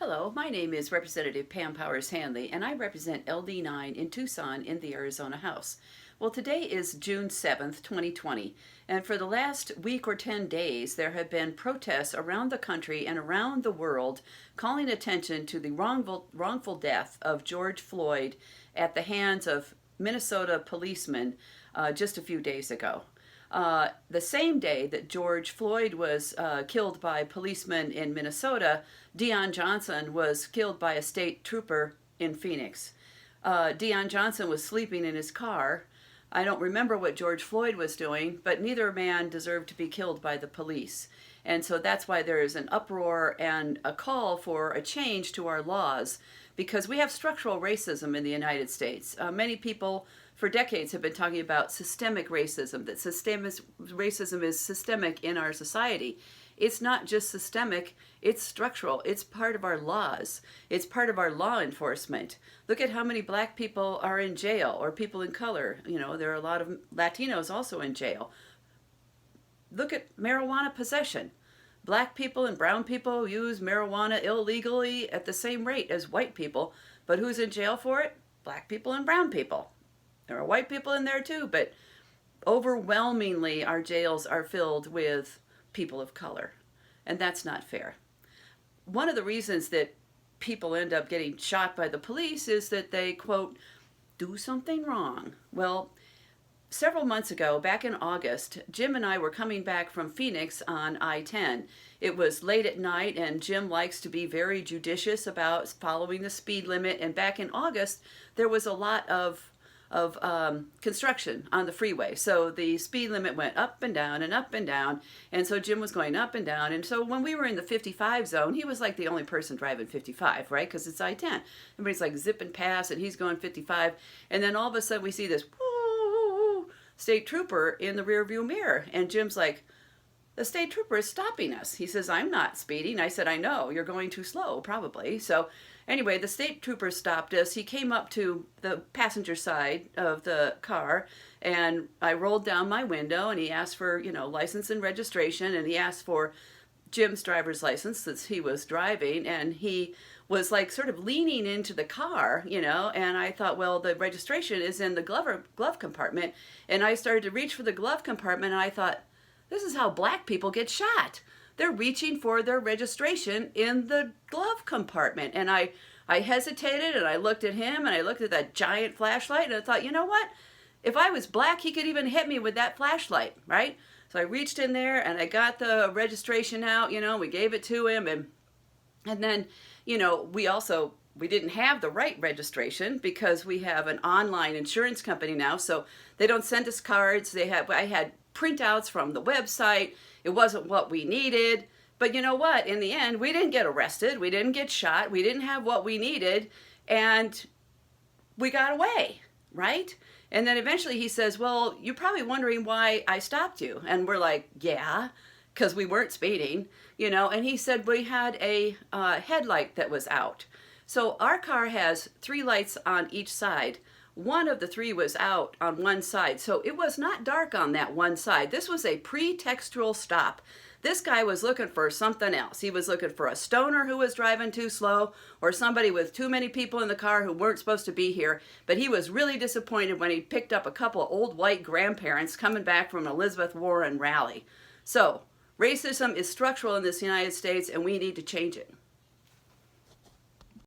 Hello, my name is Representative Pam Powers Hanley, and I represent LD9 in Tucson in the Arizona House. Well, today is June 7th, 2020, and for the last week or 10 days, there have been protests around the country and around the world calling attention to the wrongful death of George Floyd at the hands of Minnesota policemen just a few days ago. The same day that George Floyd was killed by policemen in Minnesota, Dion Johnson was killed by a state trooper in Phoenix. Dion Johnson was sleeping in his car. I don't remember what George Floyd was doing, but neither man deserved to be killed by the police. And so that's why there is an uproar and a call for a change to our laws, because we have structural racism in the United States. Many people for decades have been talking about systemic racism, that racism is systemic in our society. It's not just systemic, it's structural. It's part of our laws. It's part of our law enforcement. Look at how many black people are in jail, or people in color. You know, there are a lot of Latinos also in jail. Look at marijuana possession. Black people and brown people use marijuana illegally at the same rate as white people, but who's in jail for it? Black people and brown people. There are white people in there too, but overwhelmingly our jails are filled with people of color, and that's not fair. One of the reasons that people end up getting shot by the police is that they, quote, do something wrong. Well, several months ago, back in August, Jim and I were coming back from Phoenix on I-10. It was late at night, and Jim likes to be very judicious about following the speed limit, and back in August, there was a lot of construction on the freeway. So the speed limit went up and down and up and down. And so Jim was going up and down. And so when we were in the 55 zone, he was like the only person driving 55, right? Because it's I-10. Everybody's like zipping past and he's going 55. And then all of a sudden we see this woo, state trooper in the rear view mirror. And Jim's like, the state trooper is stopping us. He says, I'm not speeding. I said, I know, you're going too slow, probably. So anyway, the state trooper stopped us. He came up to the passenger side of the car, and I rolled down my window, and he asked for, license and registration, and he asked for Jim's driver's license since he was driving, and he was like sort of leaning into the car, and I thought, well, the registration is in the glove compartment, and I started to reach for the glove compartment, and I thought, this is how black people get shot. They're reaching for their registration in the glove compartment. And I hesitated, and I looked at him, and I looked at that giant flashlight, and I thought, you know what? If I was black, he could even hit me with that flashlight, right? So I reached in there, and I got the registration out, we gave it to him, and then, we didn't have the right registration because we have an online insurance company now, so they don't send us cards. I had printouts from the website. It wasn't what we needed. But you know what? In the end, we didn't get arrested. We didn't get shot. We didn't have what we needed. And we got away, right? And then eventually he says, well, you're probably wondering why I stopped you. And we're like, yeah, because we weren't speeding, And he said we had a headlight that was out. So our car has 3 lights on each side. One of the 3 was out on one side, so it was not dark on that one side. This was a pretextual stop. This guy was looking for something else. He was looking for a stoner who was driving too slow, or somebody with too many people in the car who weren't supposed to be here. But he was really disappointed when he picked up a couple of old white grandparents coming back from an Elizabeth Warren rally. So racism is structural in this United States, and we need to change it.